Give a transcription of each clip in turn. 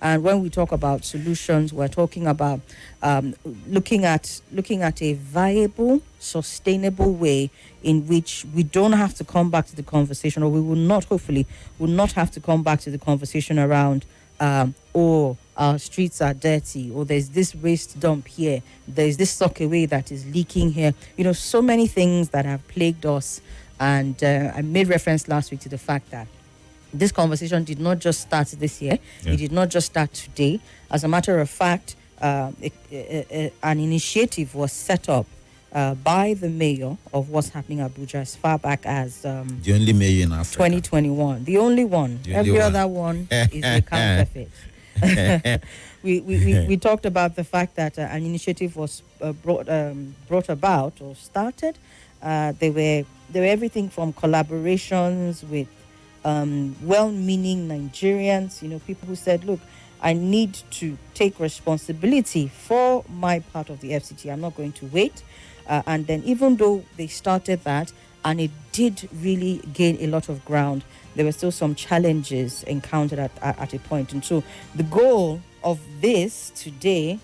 And when we talk about solutions, we're talking about looking at a viable, sustainable way in which we don't have to come back to the conversation, or we will not, hopefully, will not have to come back to the conversation around, our streets are dirty, or there's this waste dump here, there's this sockaway that is leaking here. So many things that have plagued us. And I made reference last week to the fact that this conversation did not just start this year. Yeah. It did not just start today. As a matter of fact, an initiative was set up by the mayor of what's happening in Abuja as far back as the only mayor in Africa. 2021. The only one. Every other one is a counterfeit. We talked about the fact that an initiative was brought about or started. They were everything from collaborations with well-meaning Nigerians, people who said, look, I need to take responsibility for my part of the FCT. I'm not going to wait. And then even though they started that, and it did really gain a lot of ground, there were still some challenges encountered at a point. And so the goal of this today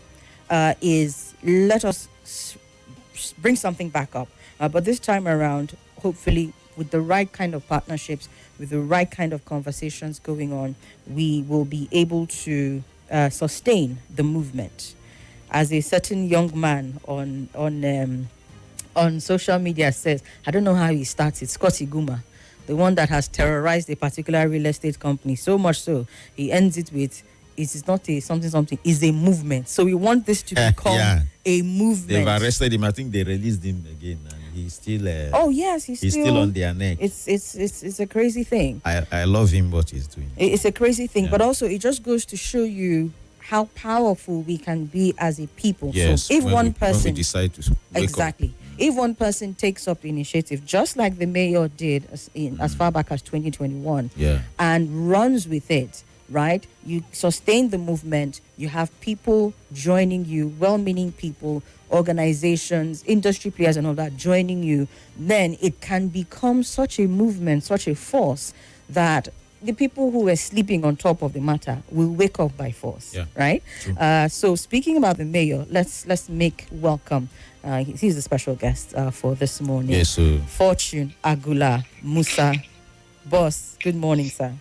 is let us bring something back up. But this time around, hopefully, with the right kind of partnerships, with the right kind of conversations going on, we will be able to sustain the movement. As a certain young man on social media says, I don't know how he started, Scotty Guma, the one that has terrorized a particular real estate company, so much so, he ends it with, it is not a something, it's a movement. So we want this to become a movement. They've arrested him. I think they released him again. He's still he's still on their neck. It's a crazy thing. I love him, what he's doing. It's a crazy thing, but also it just goes to show you how powerful we can be as a people. Yes, so if one person when we decide to exactly up. If one person takes up the initiative, just like the mayor did as far back as 2021, and runs with it, right? You sustain the movement. You have people joining you, well-meaning people, organizations, industry players and all that joining you. Then it can become such a movement, such a force that the people who were sleeping on top of the matter will wake up by force, right? So speaking about the mayor, let's make welcome. He's a special guest for this morning. Yes, sir. Fortune Agula Musa. Boss, good morning, sir.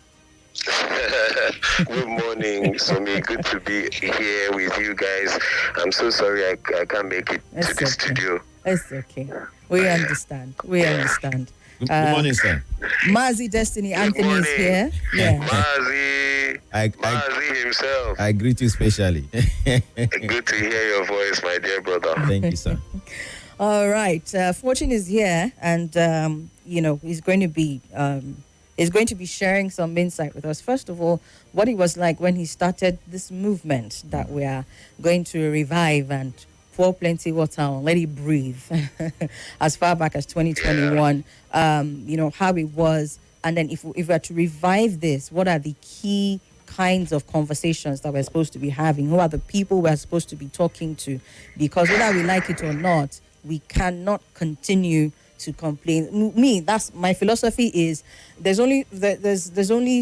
Good morning, Somi. Good to be here with you guys. I'm so sorry I can't make it to the studio. It's okay. We understand. Good morning, sir. Mazi Destiny Anthony is here. Yeah. Mazi himself. I greet you specially. Good to hear your voice, my dear brother. Thank you, sir. All right. Fortune is here, and he's going to be sharing some insight with us. First of all, what it was like when he started this movement that we are going to revive and pour plenty water on, let it breathe, as far back as 2021, how it was. And then if we are to revive this, what are the key kinds of conversations that we're supposed to be having? Who are the people we're supposed to be talking to? Because whether we like it or not, we cannot continue to complain. That's my philosophy. Is there's only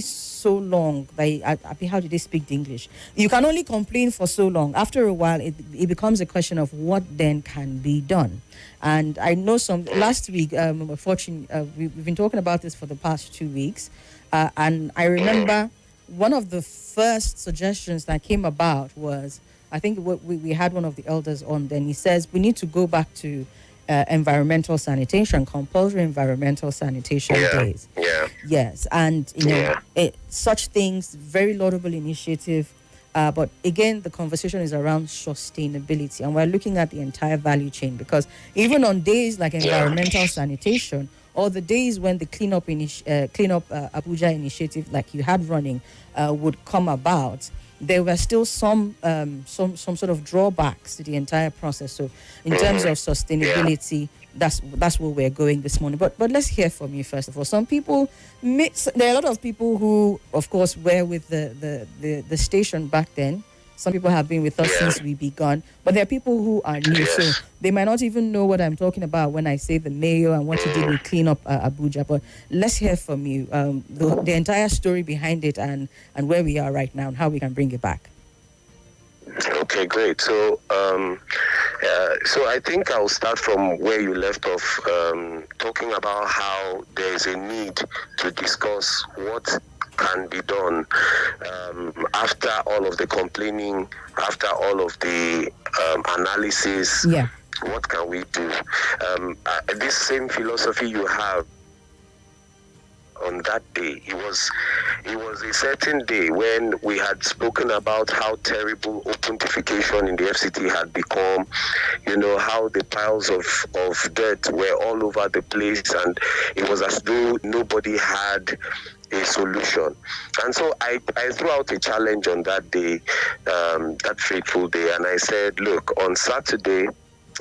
so long. How do they speak the English? You can only complain for so long. After a while, it becomes a question of what then can be done. And I know last week, Fortune, we've been talking about this for the past 2 weeks, and I remember one of the first suggestions that came about was, I think we had one of the elders on. Then he says we need to go back to environmental sanitation, compulsory environmental sanitation days. Yeah. Yes, and such things, very laudable initiative. But again, the conversation is around sustainability, and we're looking at the entire value chain, because even on days like environmental sanitation, or the days when the clean up Abuja initiative, like you had running, would come about, there were still some sort of drawbacks to the entire process. So in terms of sustainability, that's where we're going this morning. But let's hear from you first of all. Some people, there are a lot of people who, of course, were with the station back then, Some people have been with us since we began. But there are people who are new, so they might not even know what I'm talking about when I say the mayor and what he did with clean up Abuja. But let's hear from you, the entire story behind it and where we are right now and how we can bring it back. Okay, great. So I think I'll start from where you left off, talking about how there's a need to discuss what can be done after all of the complaining, after all of the analysis. Yeah. What can we do? This same philosophy you have on that day, it was a certain day when we had spoken about how terrible open defecation in the FCT had become, how the piles of dirt were all over the place, and it was as though nobody had a solution. And so I threw out a challenge on that day, that fateful day, and I said, look, on Saturday,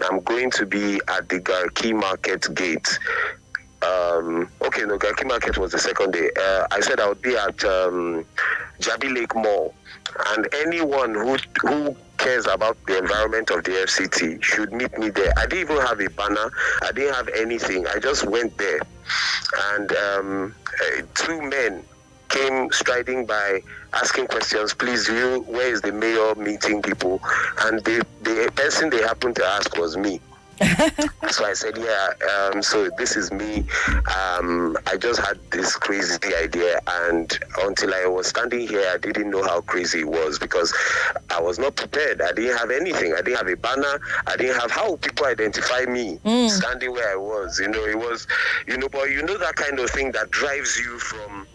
I'm going to be at the Garki Market gate. Garki Market was the second day. I said I would be at Jabi Lake Mall, and anyone who cares about the environment of the FCT should meet me there. I didn't even have a banner. I didn't have anything. I just went there, and two men came striding by asking questions. Please, where is the mayor meeting people? And the person they happened to ask was me. So I said, so this is me. I just had this crazy idea, and until I was standing here, I didn't know how crazy it was, because I was not prepared. I didn't have anything. I didn't have a banner. I didn't have how people identify me standing where I was. It was, but that kind of thing that drives you from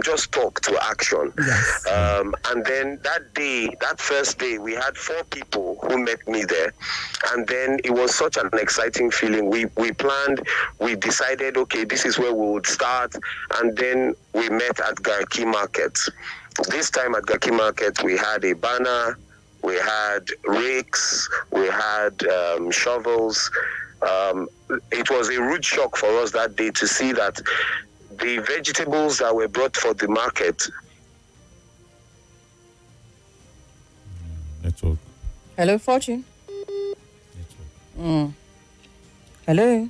just talk to action. Yes. And then that first day, we had 4 people who met me there. And then it was such an exciting feeling. We planned, we decided, okay, this is where we would start. And then we met at Garki Market. This time at Garki Market, we had a banner, we had rakes, we had shovels. It was a rude shock for us that day to see that the vegetables that were brought for the market. Network. Hello, Fortune. Network. Hello.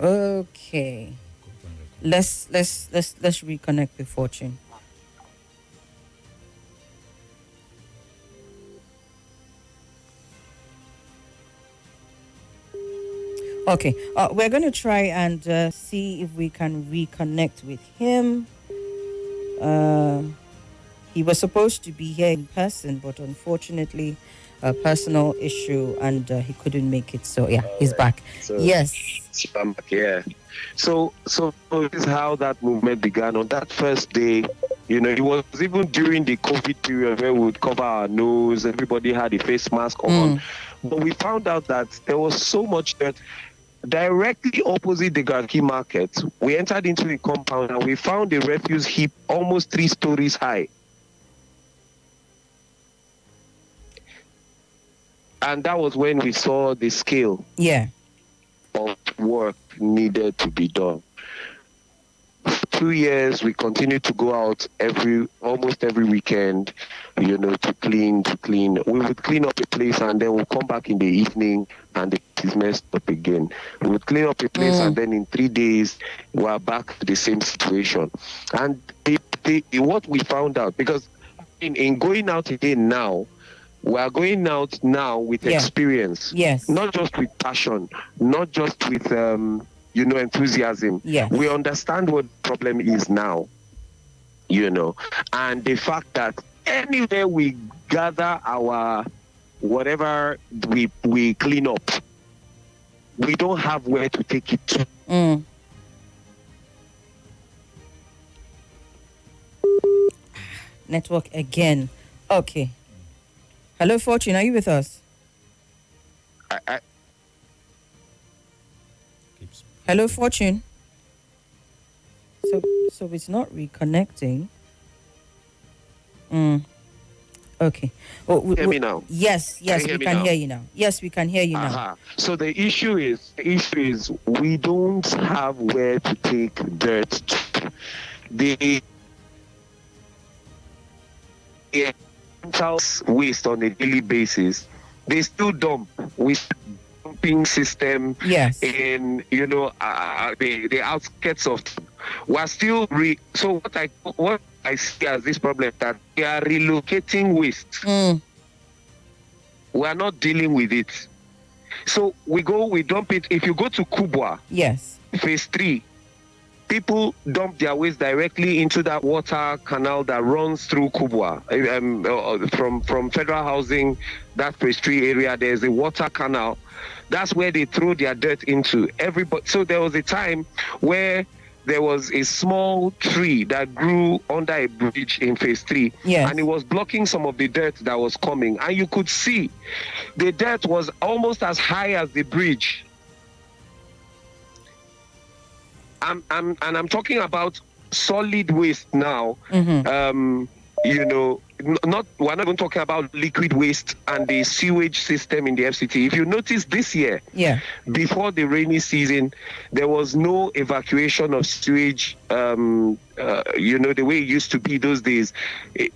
Okay. Let's reconnect with Fortune. Okay, we're going to try and see if we can reconnect with him. He was supposed to be here in person, but unfortunately, a personal issue, and he couldn't make it. So, he's back. So, yes. I'm back, yeah. So this is how that movement began. On that first day, it was even during the COVID period where we would cover our nose, everybody had a face mask on. But we found out that there was so much dirt. Directly opposite the Garki Market, we entered into a compound and we found a refuse heap almost 3 stories high. And that was when we saw the scale of work needed to be done. For 2 years, we continued to go out almost every weekend, to clean. We would clean up a place and then we'll come back in the evening and it is messed up again. We would clean up a place and then in 3 days, we are back to the same situation. And what we found out, because in going out again now, we are going out now with experience. Yes. Not just with passion, not just with enthusiasm. Yes. We understand what the problem is now, and the fact that anywhere we gather our whatever we clean up, we don't have where to take it to. Network again. Okay. Hello, Fortune. Are you with us? Hello, Fortune. So it's not reconnecting. Okay. Hear me now? Yes, we can hear you now. Yes, we can hear you now. So the issue is we don't have where to take dirt to. waste on a daily basis. They still dump with dumping system in the outskirts of. We're still so what I see as this problem that they are relocating waste. We are not dealing with it. So we dump it. If you go to Kubwa, phase 3, people dump their waste directly into that water canal that runs through Kubwa. From Federal Housing, that phase 3 area, there's a water canal. That's where they throw their dirt into. So there was a time where there was a small tree that grew under a bridge in phase 3, and it was blocking some of the dirt that was coming. And you could see the dirt was almost as high as the bridge. I'm talking about solid waste now. We're not even talking about liquid waste and the sewage system in the FCT. If you notice this year, before the rainy season, there was no evacuation of sewage, the way it used to be those days.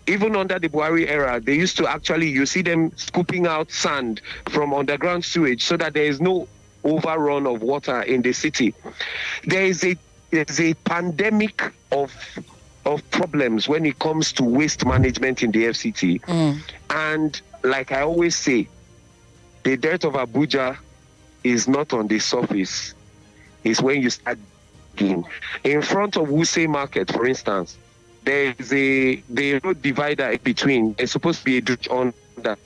Even under the Buhari era, they used to actually, you see them scooping out sand from underground sewage so that there is no overrun of water in the city. There's a pandemic of problems when it comes to waste management in the FCT. And like I always say, the dirt of Abuja is not on the surface. It's when you start digging. In front of Wuse Market, for instance, there is the road divider in between. There's supposed to be a ditch on that.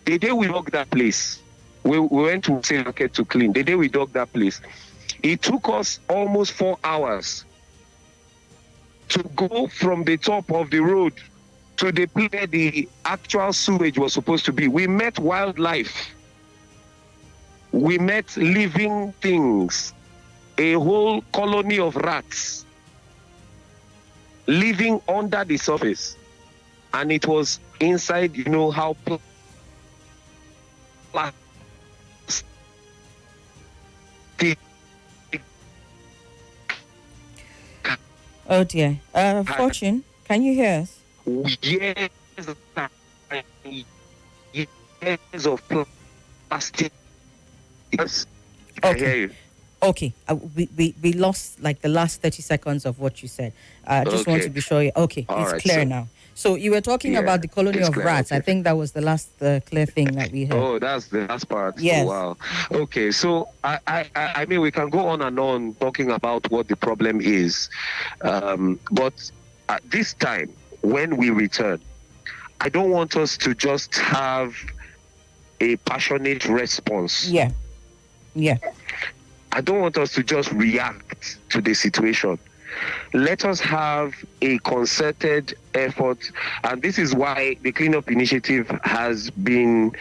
The day we dug that place, we went to Wuse Market to clean. The day we dug that place, it took us almost 4 hours to go from the top of the road to the place where the actual sewage was supposed to be. We met wildlife. We met living things. A whole colony of rats living under the surface. And it was inside, how plastic. Oh dear. Fortune, can you hear us? Years of plastic. Yes. Okay. I hear you. Okay. We lost like the last 30 seconds of what you said. Just want to be sure. Okay, all it's right, clear now. So you were talking about the colony of rats. Okay. I think that was the last clear thing that we heard. Oh, that's the last part. Yes. Oh, wow. Okay, so I mean, we can go on and on talking about what the problem is. But at this time, when we return, I don't want us to just have a passionate response. Yeah. I don't want us to just react to the situation. Let us have a concerted effort, and this is why the Cleanup Initiative has been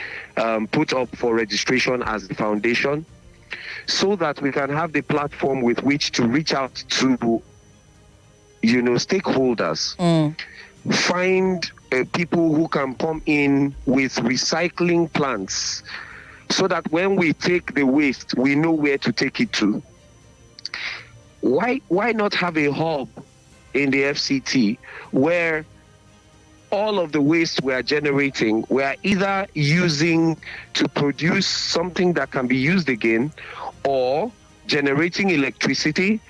put up for registration as the foundation, so that we can have the platform with which to reach out to, stakeholders, find people who can come in with recycling plants, so that when we take the waste, we know where to take it to. Why not have a hub in the FCT where all of the waste we are generating, we are either using to produce something that can be used again, or generating electricity,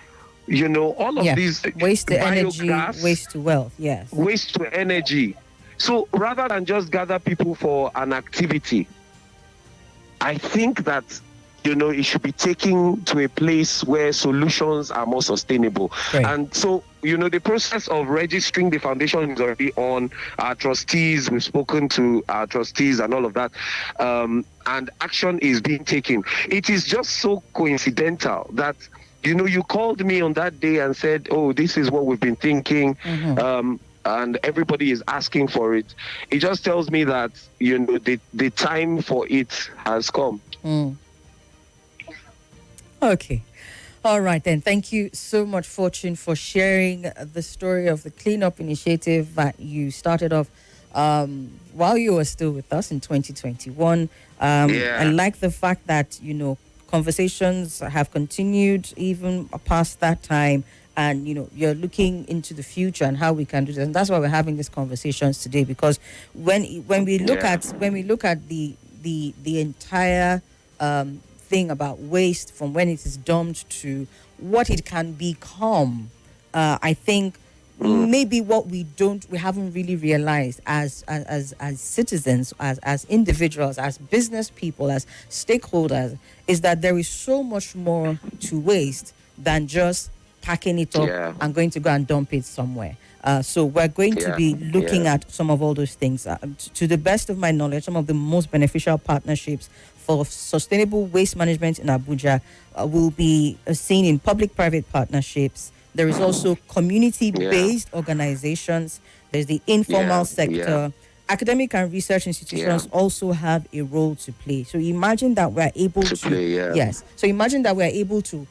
all of these waste to energy, biogas, waste to wealth, waste to energy. So rather than just gather people for an activity, I think that it should be taken to a place where solutions are more sustainable. Great. And so, the process of registering the foundation is already on. Our trustees, we've spoken to our trustees and all of that, and action is being taken. It is just so coincidental that, you called me on that day and said, oh, this is what we've been thinking, and everybody is asking for it. It just tells me that, the time for it has come. Okay. All right, then. Thank you so much, Fortune, for sharing the story of the cleanup initiative that you started off while you were still with us in 2021. I like the fact that, conversations have continued even past that time, and you're looking into the future and how we can do this, and that's why we're having these conversations today. Because when we look at the entire thing about waste, from when it is dumped to what it can become, I think maybe what we haven't really realized as citizens, as individuals, as business people, as stakeholders, is that there is so much more to waste than just packing it up and going to go and dump it somewhere. So we're going to be looking at some of all those things. To the best of my knowledge, some of the most beneficial partnerships for sustainable waste management in Abuja will be seen in public-private partnerships. There is also community-based organizations. There's the informal sector. Academic and research institutions also have a role to play. So imagine that we're able to So imagine that we're able to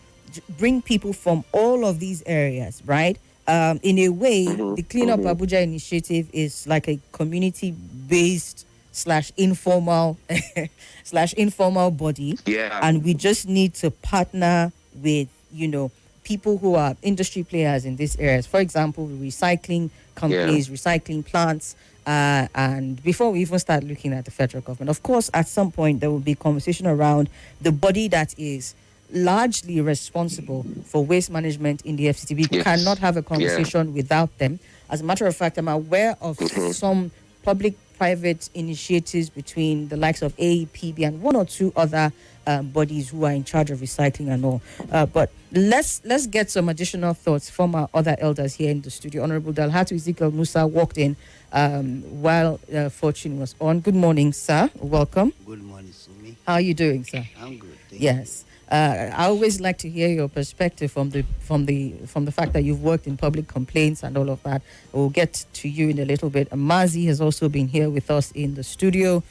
bring people from all of these areas, right? In a way, the Clean Up Abuja initiative is like a community-based /informal body, and we just need to partner with people who are industry players in these areas. For example, recycling companies, recycling plants, and before we even start looking at the federal government, of course, at some point there will be conversation around the body that is largely responsible for waste management in the FCT. We cannot have a conversation without them. As a matter of fact, I'm aware of some public-private initiatives between the likes of AEPB and one or two other bodies who are in charge of recycling and all. But let's get some additional thoughts from our other elders here in the studio. Honorable Dalhatu Ezekiel Musa walked in while Fortune was on. Good morning, sir. Welcome. Good morning, Somi. How are you doing, sir? I'm good. Thank you. I always like to hear your perspective from the fact that you've worked in public complaints and all of that. We'll get to you in a little bit. Mazi has also been here with us in the studio.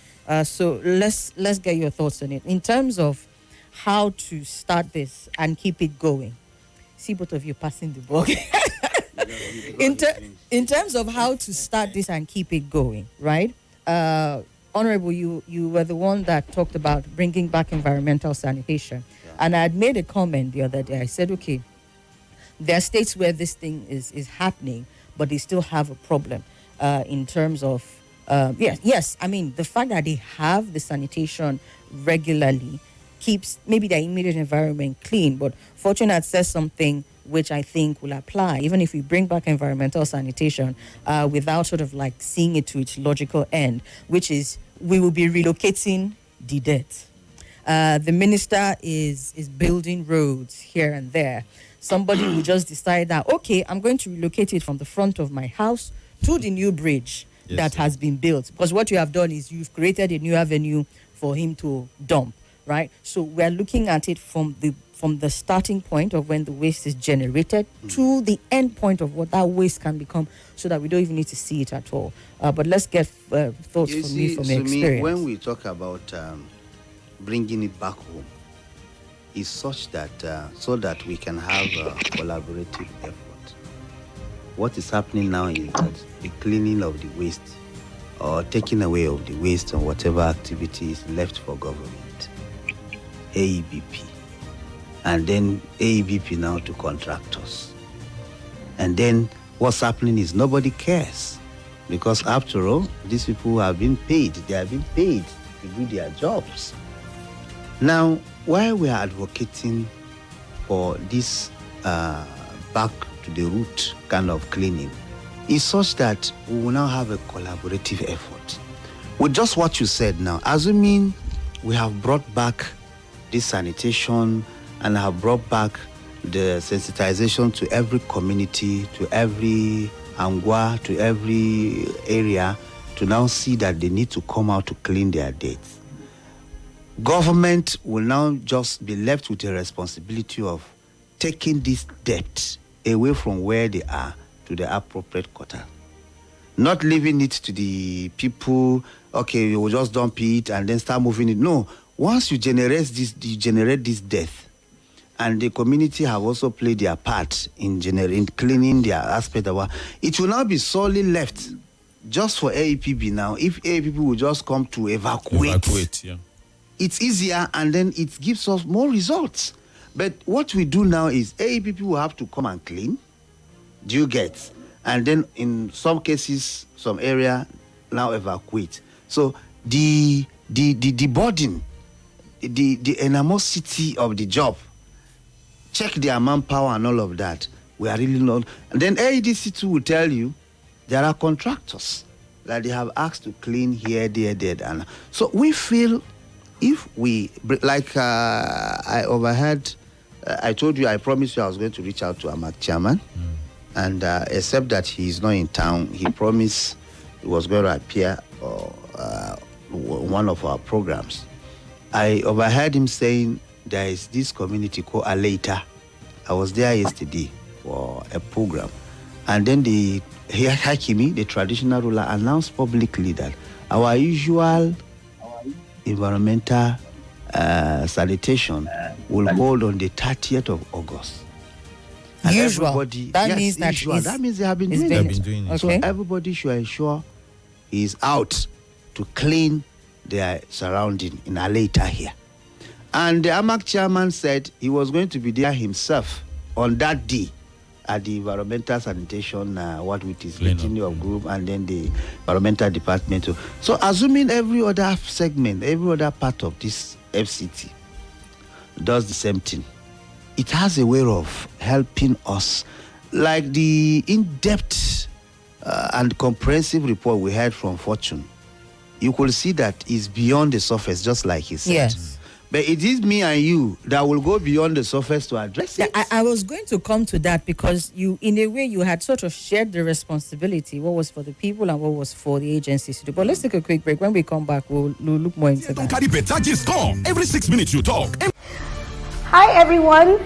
So let's get your thoughts on it in terms of how to start this and keep it going. See both of you passing the ball. in terms of how to start this and keep it going, right? Honorable, you were the one that talked about bringing back environmental sanitation. And I had made a comment the other day. I said, okay, there are states where this thing is happening, but they still have a problem in terms of, yes, I mean, the fact that they have the sanitation regularly keeps maybe their immediate environment clean. But Fortune had said something which I think will apply, even if we bring back environmental sanitation without sort of like seeing it to its logical end, which is we will be relocating the debt. The minister is building roads here and there. Somebody will just decide that, okay, I'm going to relocate it from the front of my house to the new bridge that has been built. Because what you have done is you've created a new avenue for him to dump, right? So we're looking at it from the starting point of when the waste is generated to the end point of what that waste can become, so that we don't even need to see it at all. But let's get thoughts from you from your experience. When we talk about bringing it back home, is such that so that we can have a collaborative effort. What is happening now is that the cleaning of the waste or taking away of the waste and whatever activity is left for government, AEBP, and then AEBP now to contractors. And then what's happening is nobody cares, because after all, these people have been paid. They have been paid to do their jobs. Now, while we are advocating for this back to the root kind of cleaning, is such that we will now have a collaborative effort. With just what you said now, assuming we have brought back this sanitation and have brought back the sensitization to every community, to every angwa, to every area, to now see that they need to come out to clean their debts. Government will now just be left with the responsibility of taking this debt away from where they are to the appropriate quota. Not leaving it to the people, okay, you will just dump it and then start moving it. No, once you generate this death, and the community have also played their part in cleaning their aspect of it will now be solely left just for AEPB now. If AEPB will just come to evacuate, yeah. It's easier, and then it gives us more results. But what we do now is AEPP will have to come and clean. Do you get? And then in some cases, some area now evacuate. So the burden, the animosity of the job, check their manpower and all of that. We are really not. And then AEDC2 will tell you there are contractors that they have asked to clean here, there, and so we feel if we, like I overheard, I told you, I promised you I was going to reach out to Amak chairman, and except that he's not in town, he promised he was going to appear one of our programs. I overheard him saying there is this community called Aleta. I was there yesterday for a program, and then the Hakimi, the traditional ruler, announced publicly that our usual environmental sanitation will hold on the 30th of August. And usual. That means that means they have been doing it. Okay. So everybody should ensure he is out to clean their surrounding in Aleta here. And the Amak chairman said he was going to be there himself on that day at the environmental sanitation, what with his Virginia of group, and then the environmental department. So assuming every other segment, every other part of this FCT does the same thing, it has a way of helping us. Like the in-depth and comprehensive report we had from Fortune, you could see that it's beyond the surface, just like he said. Yes. But it is me and you that will go beyond the surface to address it. I was going to come to that because you, in a way, you had sort of shared the responsibility, what was for the people and what was for the agencies to do. But let's take a quick break. When we come back, we'll look more into that. Carry better gist come. Every 6 minutes you talk. Hi, everyone.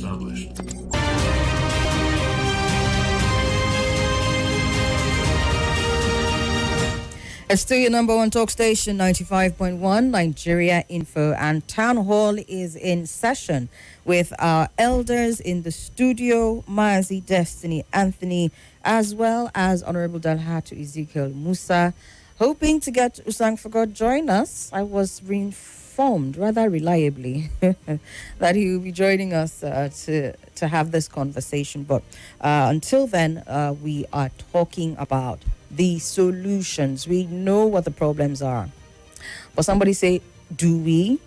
established. It's still your number one talk station, 95.1 Nigeria Info, and Townhall is in session with our elders in the studio, Mazi, Destiny, Anthony, as well as Honorable Dalhatu Ezekiel Musa. Hoping to get Usang Forgot join us. I was informed rather reliably that he will be joining us to have this conversation. But until then, we are talking about the solutions. We know what the problems are. But somebody say, do we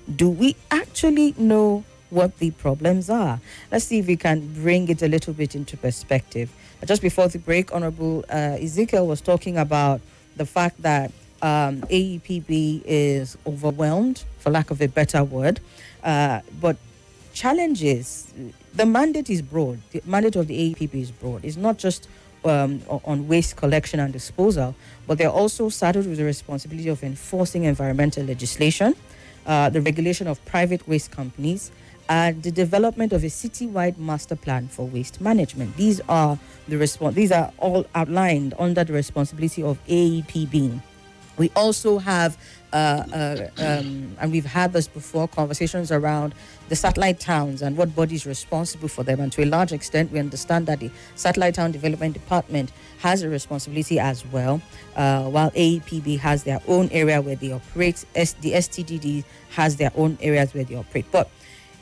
actually know what the problems are? Let's see if we can bring it a little bit into perspective. Just before the break, Honorable Ezekiel was talking about the fact that AEPB is overwhelmed, for lack of a better word. But challenges, the mandate is broad. The mandate of the AEPB is broad. It's not just on waste collection and disposal, but they're also saddled with the responsibility of enforcing environmental legislation, the regulation of private waste companies, and the development of a citywide master plan for waste management. These are all outlined under the responsibility of AEPB. We also have, and we've had this before, conversations around the satellite towns and what body is responsible for them. And to a large extent, we understand that the Satellite Town Development Department has a responsibility as well, while AEPB has their own area where they operate. The STDD has their own areas where they operate. But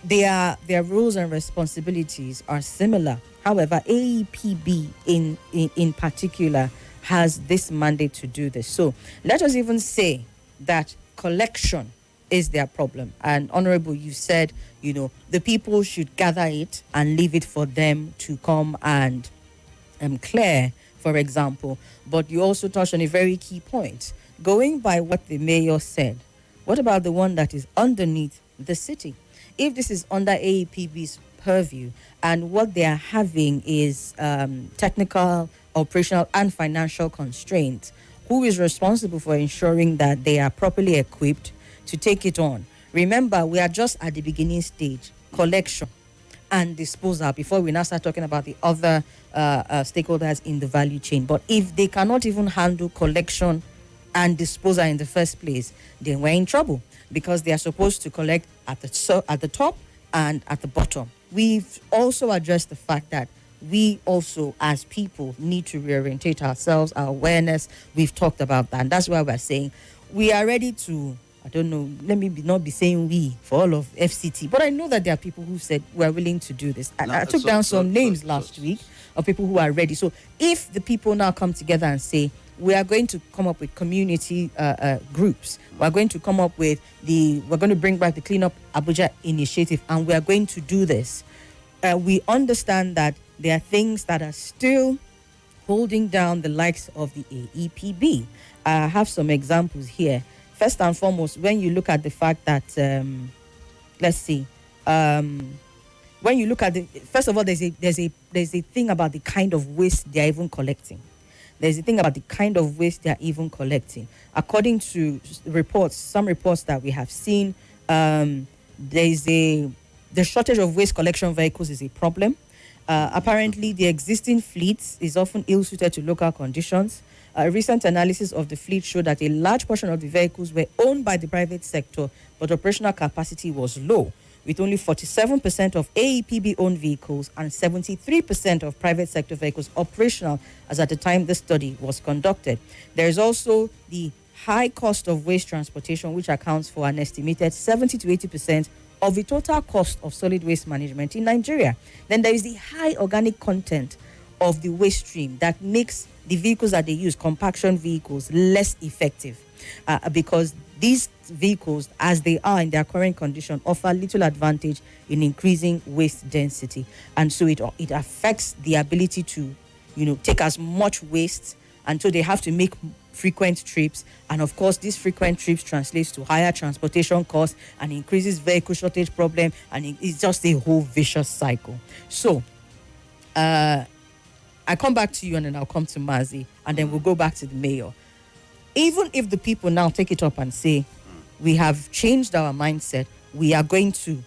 their rules and responsibilities are similar. However, AEPB in particular has this mandate to do this. So let us even say that collection is their problem. And Honorable, you said, the people should gather it and leave it for them to come and clear, for example. But you also touched on a very key point. Going by what the mayor said, what about the one that is underneath the city? If this is under AEPB's purview and what they are having is technical, operational and financial constraints, who is responsible for ensuring that they are properly equipped to take it on? Remember, we are just at the beginning stage, collection and disposal, before we now start talking about the other stakeholders in the value chain. But if they cannot even handle collection and disposal in the first place, then we're in trouble, because they are supposed to collect at the top and at the bottom. We've also addressed the fact that we also, as people, need to reorientate ourselves, our awareness. We've talked about that. And that's why we're saying we are ready to, let me not be saying we for all of FCT, but I know that there are people who said we're willing to do this. I took down some names last week of people who are ready. So if the people now come together and say, we are going to come up with community groups, we're going to come up with we're going to bring back the Clean Up Abuja initiative, and we are going to do this. We understand that there are things that are still holding down the likes of the AEPB. I have some examples here. First and foremost, when you look at the fact that, when you look at first of all, there's a thing about the kind of waste they're even collecting. There's a thing about the kind of waste they're even collecting. According to some reports that we have seen, the shortage of waste collection vehicles is a problem. Apparently, the existing fleet is often ill-suited to local conditions. A recent analysis of the fleet showed that a large portion of the vehicles were owned by the private sector, but operational capacity was low, with only 47% of AEPB-owned vehicles and 73% of private sector vehicles operational as at the time the study was conducted. There is also the high cost of waste transportation, which accounts for an estimated 70 to 80% of the total cost of solid waste management in Nigeria. Then there is the high organic content of the waste stream that makes the vehicles that they use, compaction vehicles, less effective because these vehicles, as they are in their current condition, offer little advantage in increasing waste density. And so it affects the ability to, take as much waste, and so they have to make frequent trips. And of course, these frequent trips translates to higher transportation costs and increases vehicle shortage problem, and it's just a whole vicious cycle. So I come back to you, and then I'll come to Mazi, and then we'll go back to the mayor. Even if the people now take it up and say, we have changed our mindset, we are going to,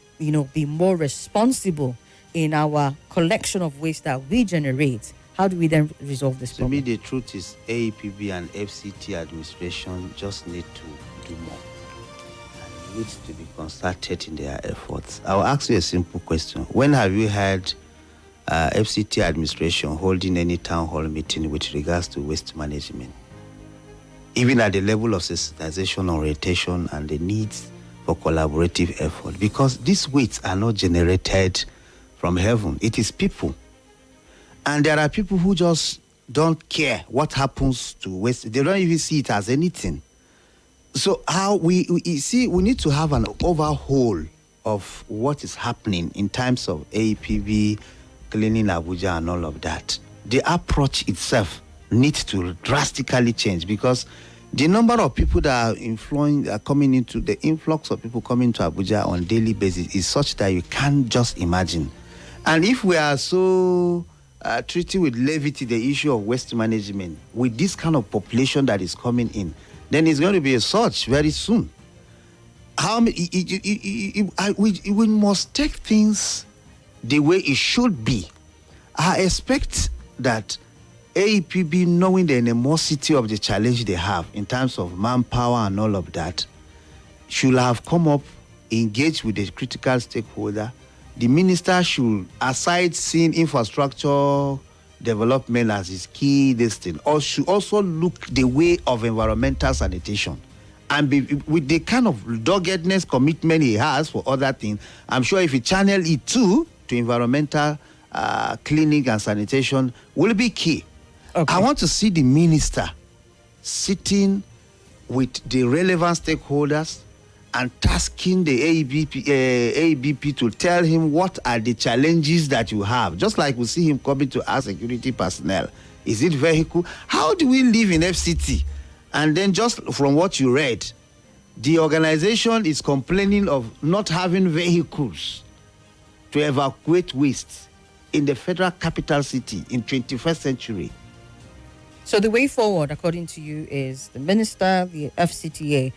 be more responsible in our collection of waste that we generate, how do we then resolve this problem? To me, the truth is AEPB and FCT administration just need to do more. And needs to be concerted in their efforts. I'll ask you a simple question. When have you had FCT administration holding any town hall meeting with regards to waste management? Even at the level of sensitization, orientation, and the needs for collaborative effort. Because these wastes are not generated from heaven. It is people. And there are people who just don't care what happens to waste. They don't even see it as anything. So how we see, we need to have an overhaul of what is happening in terms of AEPB, cleaning Abuja and all of that. The approach itself needs to drastically change, because the number of people that are coming into the influx of people coming to Abuja on a daily basis is such that you can't just imagine. And if we are so treating with levity the issue of waste management with this kind of population that is coming in, then it's going to be a surge very soon. We must take things the way it should be. I expect that AEPB, knowing the animosity of the challenge they have in terms of manpower and all of that, should have come up, engaged with the critical stakeholder. The minister should, aside seeing infrastructure development as his key thing, or should also look the way of environmental sanitation. And with the kind of doggedness, commitment he has for other things, I'm sure if he channel it to environmental cleaning and sanitation will be key. Okay. I want to see the minister sitting with the relevant stakeholders and tasking the AEBP to tell him what are the challenges that you have. Just like we see him coming to our security personnel. Is it vehicle? How do we live in FCT? And then just from what you read, the organization is complaining of not having vehicles to evacuate waste in the federal capital city in 21st century. So the way forward, according to you, is the minister, the FCTA,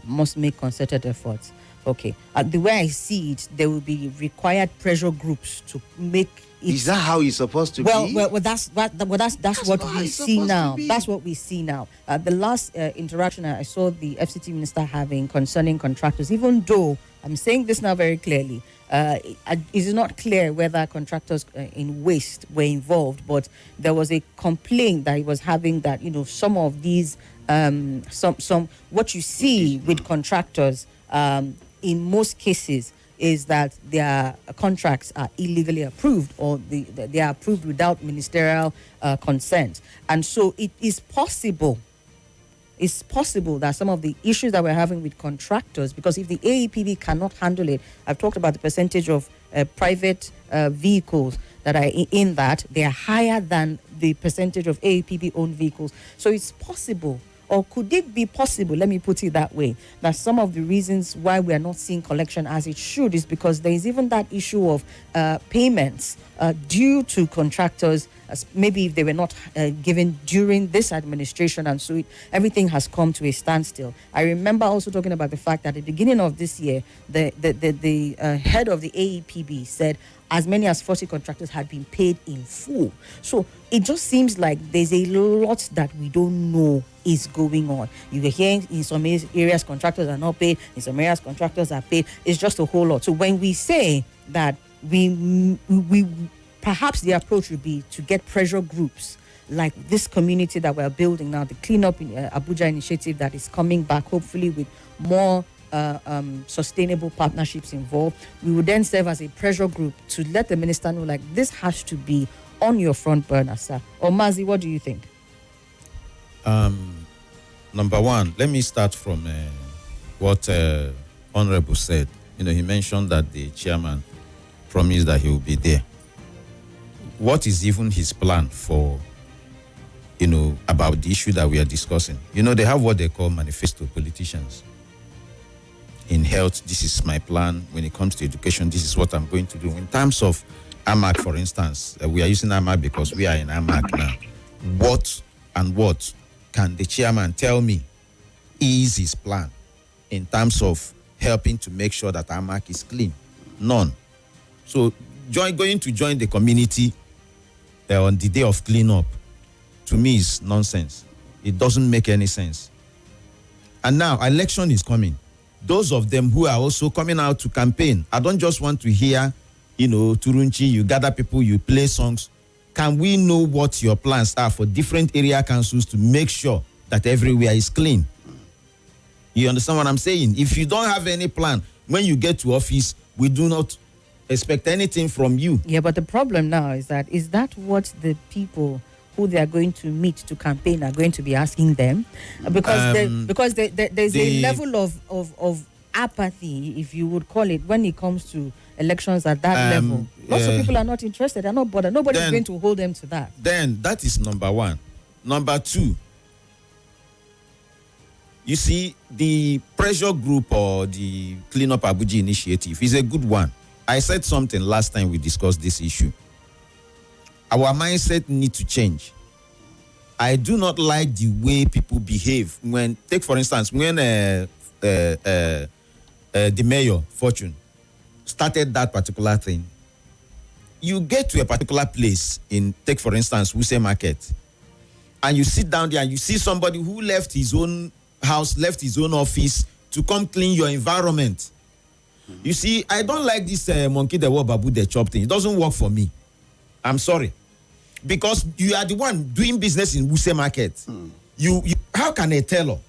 must make concerted efforts. Okay. The way I see it, there will be required pressure groups to make it. Is that how it's supposed to be? Well, that's what we see now. That's what we see now. The last interaction I saw the FCT minister having concerning contractors, even though I'm saying this now very clearly, it is not clear whether contractors in waste were involved, but there was a complaint that he was having that, some of these, some what you see with contractors in most cases is that their contracts are illegally approved, or they are approved without ministerial consent. And so it is possible. It's possible that some of the issues that we're having with contractors, because if the AEPB cannot handle it, I've talked about the percentage of private vehicles that are in that, they are higher than the percentage of AEPB-owned vehicles. So it's possible, or could it be possible, let me put it that way, that some of the reasons why we are not seeing collection as it should is because there is even that issue of payments due to contractors, maybe if they were not given during this administration, and so everything has come to a standstill. I remember also talking about the fact that at the beginning of this year, the head of the AEPB said as many as 40 contractors had been paid in full. So it just seems like there's a lot that we don't know is going on. You are hearing in some areas contractors are not paid, in some areas contractors are paid. It's just a whole lot. So when we say that we perhaps the approach would be to get pressure groups like this community that we're building now, the Clean Up in Abuja initiative that is coming back, hopefully with more sustainable partnerships involved. We would then serve as a pressure group to let the minister know, like, this has to be on your front burner, sir. Or Mazi, what do you think? Number one, let me start from what Honorable said. He mentioned that the chairman promised that he will be there. What is even his plan for, about the issue that we are discussing? They have what they call manifesto politicians. In health, this is my plan. When it comes to education, this is what I'm going to do. In terms of AMAC, for instance, we are using AMAC because we are in AMAC now. What can the chairman tell me is his plan in terms of helping to make sure that AMAC is clean? None. So going to join the community on the day of cleanup, to me, is nonsense. It doesn't make any sense. And now, election is coming. Those of them who are also coming out to campaign, I don't just want to hear, Turunchi, you gather people, you play songs. Can we know what your plans are for different area councils to make sure that everywhere is clean? You understand what I'm saying? If you don't have any plan, when you get to office, we do not expect anything from you. Yeah, but the problem now is that what the people who they are going to meet to campaign are going to be asking them? Because there's a level of apathy, if you would call it, when it comes to elections at that level. Lots of people are not interested. They're not bothered. Nobody's going to hold them to that. Then that is number one. Number two, you see, the pressure group or the Clean Up Abuja initiative is a good one. I said something last time we discussed this issue. Our mindset needs to change. I do not like the way people behave. Take for instance, when the mayor, Fortune, started that particular thing, you get to a particular place take for instance, Musa Market, and you sit down there and you see somebody who left his own house, left his own office to come clean your environment. You see, I don't like this monkey the war babu the chop thing. It doesn't work for me. I'm sorry. Because you are the one doing business in Musa Market. You how can a teller,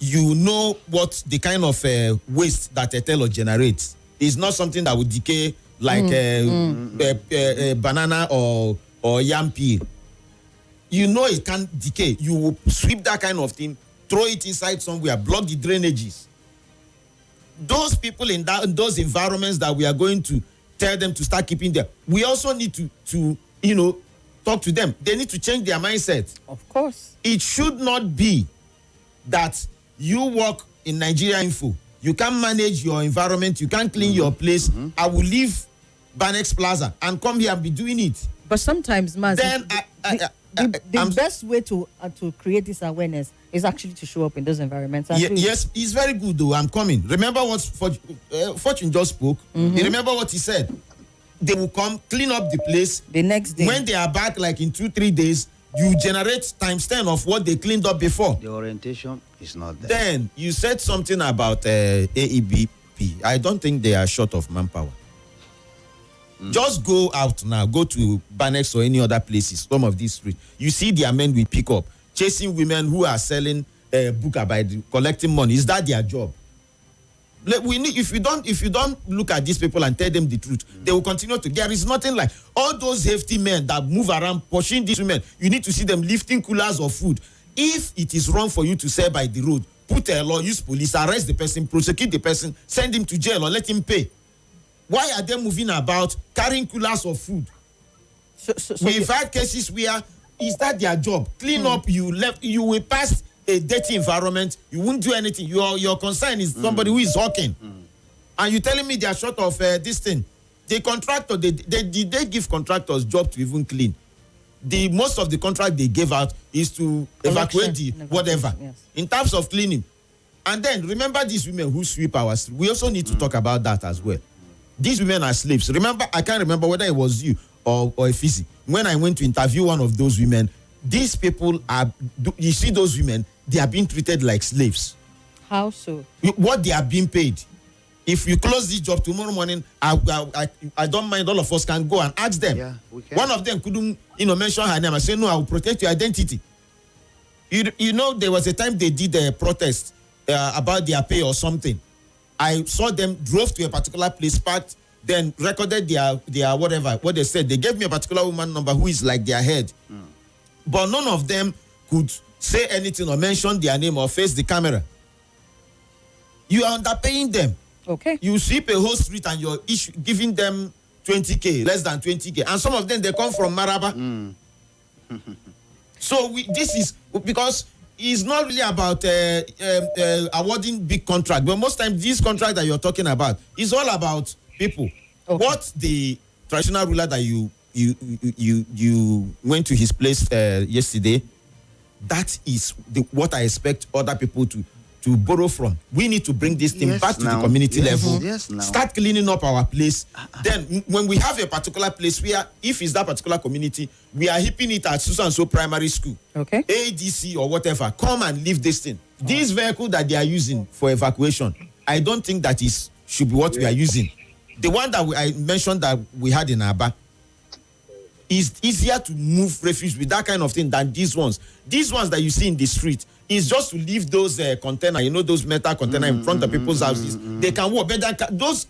know what the kind of waste that a teller generates? Is not something that would decay like banana or yam peel. It can't decay. You will sweep that kind of thing, throw it inside somewhere, block the drainages. Those people in those environments that we are going to tell them to start keeping there, we also need to talk to them. They need to change their mindset. Of course. It should not be that you work in Nigeria Info, you can't manage your environment, you can't clean your place. I will leave Banex Plaza and come here and be doing it. But sometimes, Mazi, then the best way to create this awareness is actually to show up in those environments. Yes, it's very good though. I'm coming. Remember what Fortune just spoke? You remember what he said? They will come, clean up the place. The next day. When they are back, like in 2-3 days, you generate times 10 of what they cleaned up before. The orientation is not there. Then you said something about AEBP. I don't think they are short of manpower. Just go out now, go to Banex or any other places, some of these streets. You see their men we pick up, chasing women who are selling buka by collecting money. Is that their job? If you don't look at these people and tell them the truth, they will continue to. There is nothing like all those hefty men that move around pushing these women. You need to see them lifting coolers of food. If it is wrong for you to sell by the road, put a law, use police, arrest the person, prosecute the person, send him to jail or let him pay. Why are they moving about carrying coolers of food? We've had cases where is that their job? Clean up, you will pass a dirty environment, you won't do anything. Your concern is somebody who is hawking. And you telling me they are short of this thing. The contractor, they give contractors job to even clean. Most of the contract they gave out is to evacuate the whatever. Yes. In terms of cleaning. And then remember these women who sweep our streets. We also need to talk about that as well. These women are slaves. Remember, I can't remember whether it was you or a Fizi. When I went to interview one of those women, these people you see those women, they are being treated like slaves. How so? What they are being paid. If you close this job tomorrow morning, I don't mind, all of us can go and ask them. Yeah, we can. One of them couldn't, mention her name. I said, no, I will protect your identity. There was a time they did a protest about their pay or something. I saw them, drove to a particular place, parked, then recorded their whatever, what they said. They gave me a particular woman number who is like their head. But none of them could say anything or mention their name or face the camera. You are underpaying them. Okay. You sweep a whole street and you're giving them 20K, less than 20K. And some of them, they come from Maraba. So this is because it's not really about awarding big contract. But most times, this contract that you're talking about is all about people. Okay. What the traditional ruler that you went to his place yesterday, that is what I expect other people to to borrow from. We need to bring this thing back to the community level. Start cleaning up our place. Then when we have a particular place where, if it's that particular community, we are heaping it at so and so primary school, okay, ADC or whatever, come and leave this thing. This vehicle that they are using for evacuation, I don't think that should be what we are using. The one that I mentioned that we had in Aba is easier to move refuse with that kind of thing than these ones. These ones that you see in the street is just to leave those container, those metal container in front of people's houses. They can walk, but those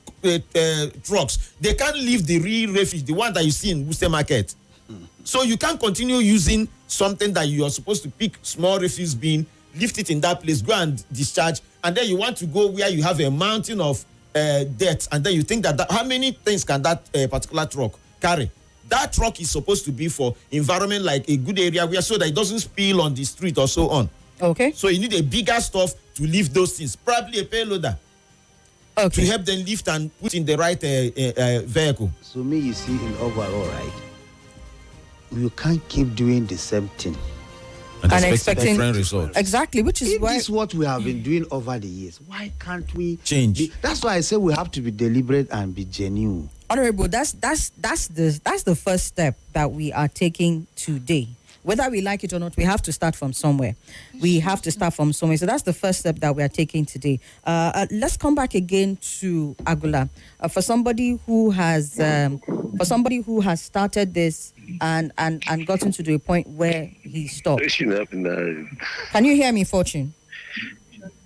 trucks, they can't leave the real refuse, the one that you see in Worcester Market. So you can't continue using something that you are supposed to pick small refuse bin, lift it in that place, go and discharge, and then you want to go where you have a mountain of dirt, and then you think that how many things can that particular truck carry? That truck is supposed to be for environment, like a good area where, so that it doesn't spill on the street or so on. Okay. So you need a bigger stuff to lift those things, probably a payloader. Okay. To help them lift and put in the right vehicle. So me, you see, in overall, right, you can't keep doing the same thing and expecting different results. Exactly, which is why this is what we have been doing over the years. Why can't we change? That's why I say we have to be deliberate and be genuine. Honorable, that's the first step that we are taking today. Whether we like it or not, we have to start from somewhere. We have to start from somewhere. So that's the first step that we are taking today. Let's come back again to Agula. For somebody who has started this and gotten to the point where he stopped. Can you hear me, Fortune?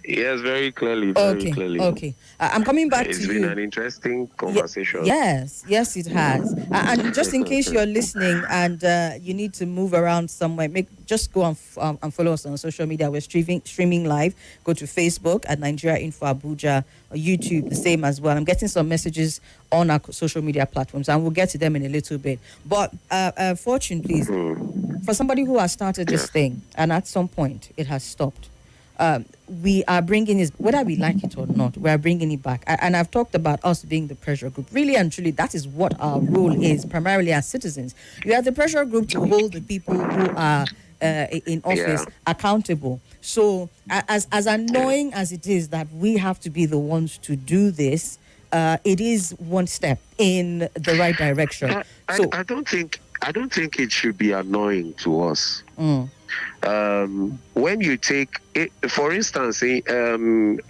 Yes, very clearly. Very clearly. Okay. I'm coming back to you. It's been an interesting conversation. Yes, it has. And just in case you're listening and you need to move around somewhere, just go and follow us on social media. We're streaming live. Go to Facebook at Nigeria Info Abuja, or YouTube, the same as well. I'm getting some messages on our social media platforms, and we'll get to them in a little bit. But Fortune, please, for somebody who has started this thing and at some point it has stopped, we are bringing it, whether we like it or not, we are bringing it back. And I've talked about us being the pressure group. Really and truly, that is what our role is, primarily as citizens. We are the pressure group to hold the people who are in office accountable. So as annoying as it is that we have to be the ones to do this, it is one step in the right direction. I don't think it should be annoying to us. When you take it, for instance, you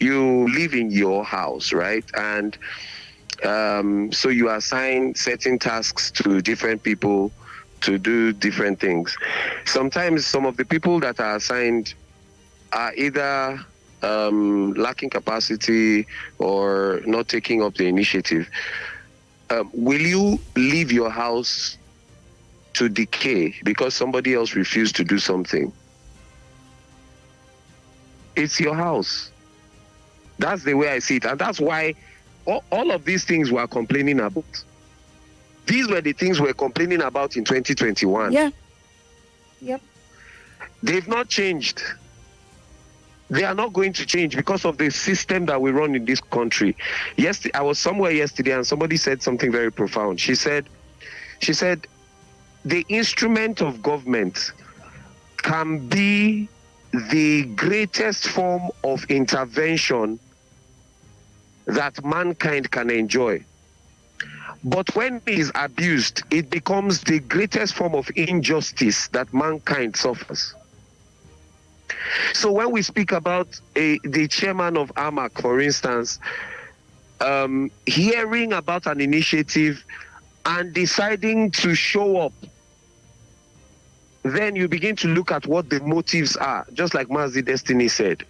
live in your house, right? And so you assign certain tasks to different people to do different things. Sometimes some of the people that are assigned are either lacking capacity or not taking up the initiative. Will you leave your house to decay because somebody else refused to do something? It's your house. That's the way I see it. And that's why all of these things we're complaining about. These were the things we're complaining about in 2021. Yeah. Yep. They've not changed. They are not going to change because of the system that we run in this country. I was somewhere yesterday and somebody said something very profound. She said, the instrument of government can be the greatest form of intervention that mankind can enjoy. But when it is abused, it becomes the greatest form of injustice that mankind suffers. So when we speak about the chairman of AMAC, for instance, hearing about an initiative and deciding to show up, then you begin to look at what the motives are, just like Mazi Destiny said.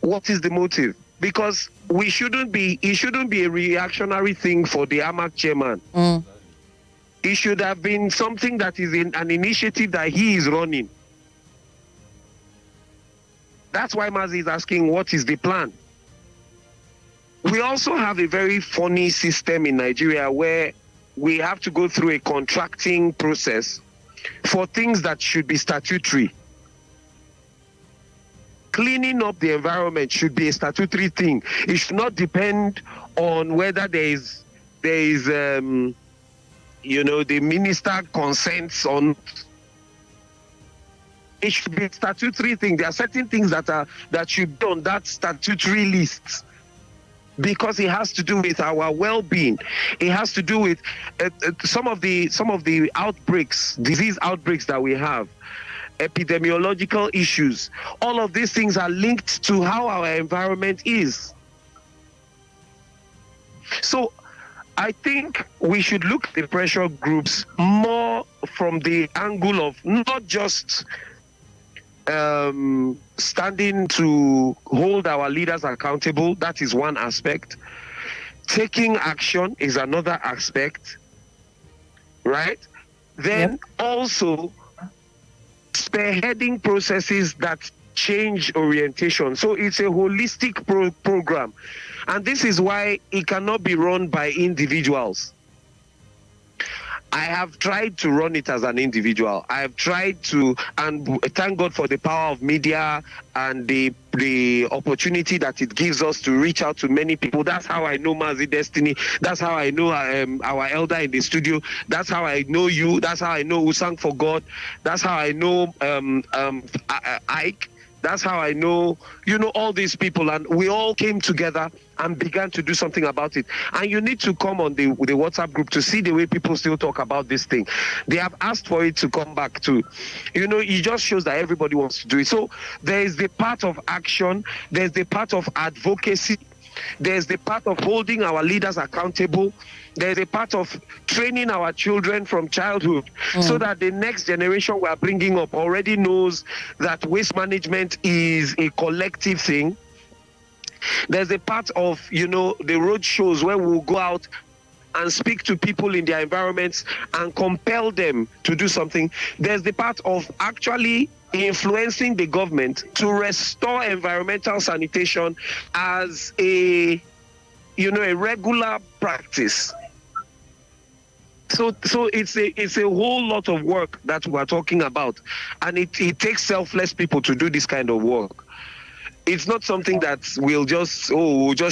What is the motive? Because it shouldn't be a reactionary thing for the AMAC chairman. It should have been something that is an initiative that he is running. That's why Mazi is asking, what is the plan? We also have a very funny system in Nigeria where we have to go through a contracting process for things that should be statutory. Cleaning up the environment should be a statutory thing. It should not depend on whether there is the minister consents on. It should be a statutory thing. There are certain things that should be on that statutory list, because it has to do with our well-being. It has to do with some of the outbreaks, disease outbreaks that we have, epidemiological issues. All of these things are linked to how our environment is. So I think we should look at the pressure groups more from the angle of not just standing to hold our leaders accountable. That is one aspect. Taking action is another aspect, right? Then also spearheading processes that change orientation. So it's a holistic program. And this is why it cannot be run by individuals. I have tried to run it as an individual. I have tried to, and thank God for the power of media and the opportunity that it gives us to reach out to many people. That's how I know Mazi Destiny. That's how I know our elder in the studio. That's how I know you. That's how I know Who Sang for God. That's how I know Ike. That's how I know, all these people, and we all came together and began to do something about it. And you need to come on the WhatsApp group to see the way people still talk about this thing. They have asked for it to come back too. It just shows that everybody wants to do it. So there is the part of action, there's the part of advocacy, there's the part of holding our leaders accountable, there's a part of training our children from childhood so that the next generation we are bringing up already knows that waste management is a collective thing. There's a part of, the road shows where we'll go out and speak to people in their environments and compel them to do something. There's the part of actually influencing the government to restore environmental sanitation as a regular practice. So it's a whole lot of work that we're talking about, and it takes selfless people to do this kind of work. It's not something that we'll just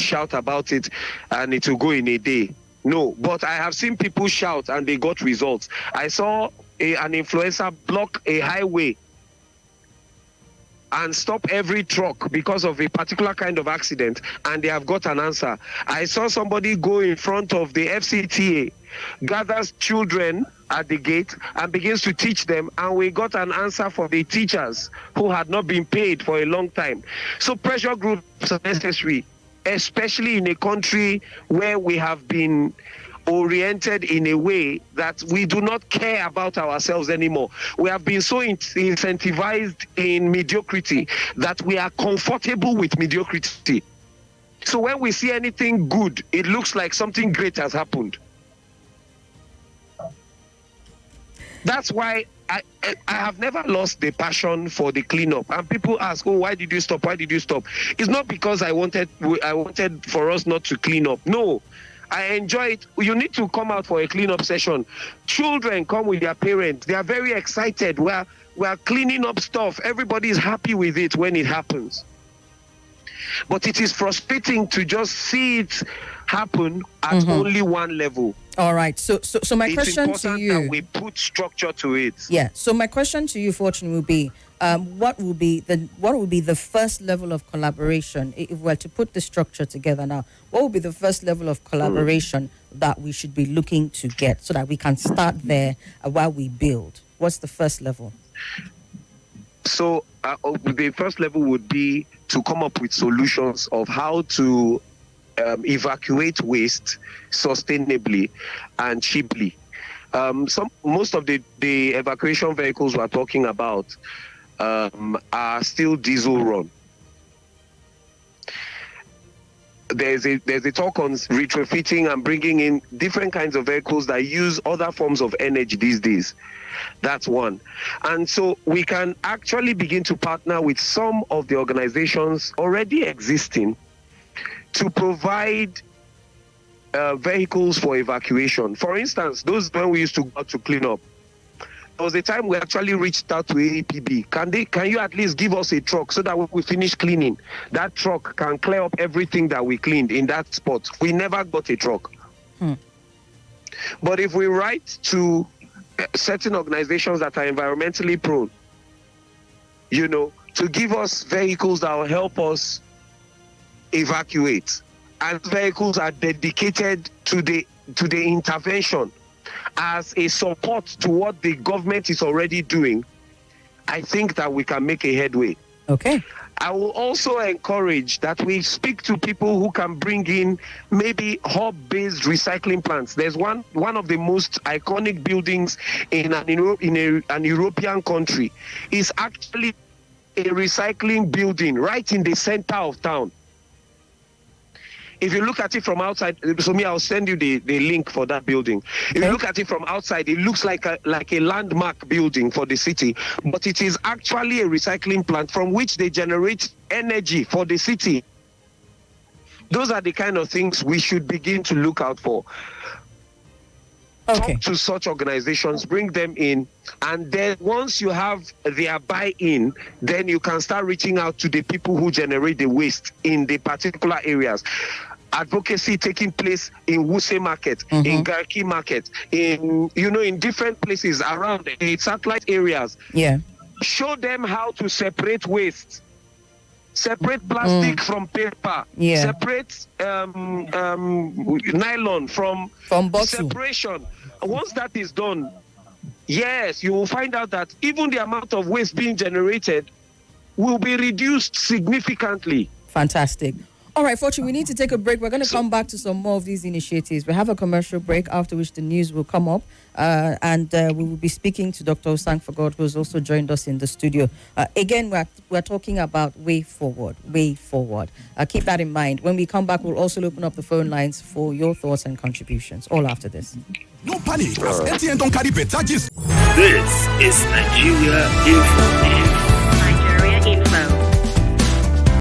shout about it and it will go in a day. No, but I have seen people shout and they got results. I saw an influencer block a highway and stop every truck because of a particular kind of accident, and they have got an answer. I saw somebody go in front of the FCTA, gathers children at the gate and begins to teach them, and we got an answer for the teachers who had not been paid for a long time. So pressure groups are necessary, especially in a country where we have been oriented in a way that we do not care about ourselves anymore. We have been so incentivized in mediocrity that we are comfortable with mediocrity. So when we see anything good, it looks like something great has happened. That's why I have never lost the passion for the cleanup. And people ask, why did you stop? Why did you stop? It's not because I wanted for us not to clean up. No. I enjoy it. You need to come out for a cleanup session. Children come with their parents. They are very excited. We are cleaning up stuff. Everybody is happy with it when it happens. But it is frustrating to just see it happen at only one level. All right. So my question to you, that we put structure to it. Yeah. So my question to you, Fortune, will be, what will be the first level of collaboration if we're to put the structure together now? What will be the first level of collaboration that we should be looking to get so that we can start there while we build? What's the first level? So the first level would be to come up with solutions of how to evacuate waste sustainably and cheaply. Most of the evacuation vehicles we're talking about are still diesel run. There's a talk on retrofitting and bringing in different kinds of vehicles that use other forms of energy these days. That's one. And so we can actually begin to partner with some of the organizations already existing to provide vehicles for evacuation. For instance, those when we used to go to clean up, there was a time we actually reached out to AEPB. Can you at least give us a truck so that when we finish cleaning, that truck can clear up everything that we cleaned in that spot? We never got a truck. But if we write to certain organizations that are environmentally prone, to give us vehicles that will help us evacuate. And vehicles are dedicated to the intervention as a support to what the government is already doing. I think that we can make a headway. Okay. I will also encourage that we speak to people who can bring in maybe hub-based recycling plants. There's one of the most iconic buildings in an European country. Is actually a recycling building right in the center of town. If you look at it from outside, Somi, I'll send you the link for that building. If you look at it from outside, it looks like a landmark building for the city, but it is actually a recycling plant from which they generate energy for the city. Those are the kind of things we should begin to look out for. Okay. Talk to such organizations, bring them in, and then once you have their buy-in, then you can start reaching out to the people who generate the waste in the particular areas. Advocacy taking place in Wuse Market, in Garki Market, in different places around the satellite areas. Yeah. Show them how to separate waste. Separate plastic from paper. Yeah. Separate nylon from bottle. Separation. Once that is done, yes, you will find out that even the amount of waste being generated will be reduced significantly. Fantastic. All right, Fortune, we need to take a break. We're going to come back to some more of these initiatives. We have a commercial break, after which the news will come up. And we will be speaking to Dr. Osang Forgod, who has also joined us in the studio. Again, we're talking about way forward. Keep that in mind. When we come back, we'll also open up the phone lines for your thoughts and contributions, all after this. No panic, as MTN don't carry better charges. This is Nigeria Info.